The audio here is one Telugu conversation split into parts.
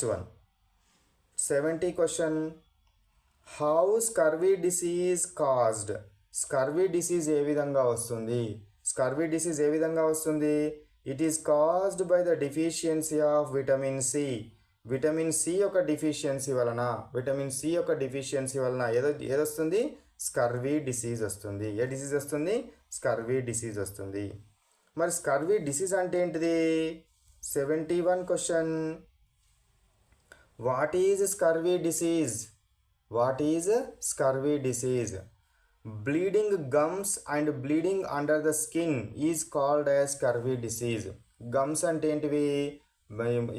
one, 70 question. How scurvy disease caused? Scurvy disease ఏ విధంగా వస్తుంది? Scurvy disease ఏ విధంగా వస్తుంది? It is caused by the deficiency of vitamin C. Vitamin C యొక్క డిఫిషియన్సీ వలన, విటమిన్ సి యొక్క డిఫిషియన్సీ వలన ఏదొస్తుంది? స్కర్వీ డిసీజ్ వస్తుంది. ఏ డిసీజ్ వస్తుంది? స్కర్వీ డిసీజ్ వస్తుంది. మరి స్కర్వీ డిసీజ్ అంటే ఏంటిది? 71 question. What is scurvy disease? What is scurvy disease? Bleeding gums and bleeding under the skin is called as scurvy disease. Gums అంటే ఏంటివి?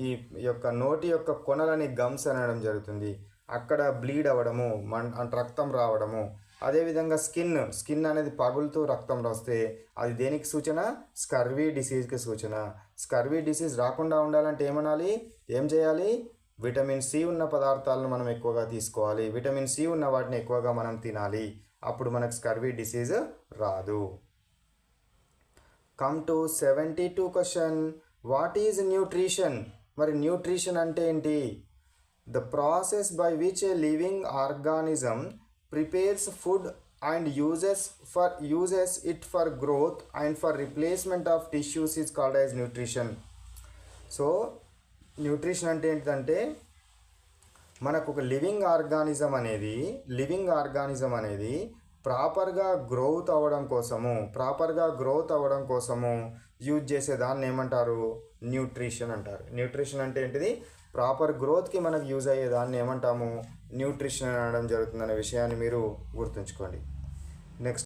ఈ యొక్క నోటి యొక్క కొనలని గమ్స్ అనడం జరుగుతుంది. అక్కడ బ్లీడ్ అవ్వడము, రక్తం రావడము. అదేవిధంగా స్కిన్ అనేది పగులుతూ రక్తం వస్తే అది దేనికి సూచన? స్కర్వీ డిసీజ్కి సూచన. స్కర్వీ డిసీజ్ రాకుండా ఉండాలంటే ఏమనాలి? ఏం చేయాలి? విటమిన్ సి ఉన్న పదార్థాలను మనం ఎక్కువగా తీసుకోవాలి. విటమిన్ సి ఉన్న వాటిని ఎక్కువగా మనం తినాలి. అప్పుడు మనకు స్కర్వీ డిసీజ్ రాదు. Come to 72 question. What is nutrition? మరి న్యూట్రిషన్ అంటే ఏంటి? The process by which A living organism prepares food and uses it for growth and for replacement of tissues is called as nutrition. So nutrition అంటే ఏంటంటే మనకు ఒక లివింగ్ ఆర్గానిజం అనేది ప్రాపర్గా గ్రోత్ అవ్వడం కోసము యూజ్ చేసే దాన్ని ఏమంటారు? న్యూట్రిషన్ అంటారు. న్యూట్రిషన్ అంటే ఏంటిది? ప్రాపర్ గ్రోత్కి మనకు యూజ్ అయ్యే దాన్ని ఏమంటాము? న్యూట్రిషన్ అనడం జరుగుతుందనే విషయాన్ని మీరు గుర్తుంచుకోండి. నెక్స్ట్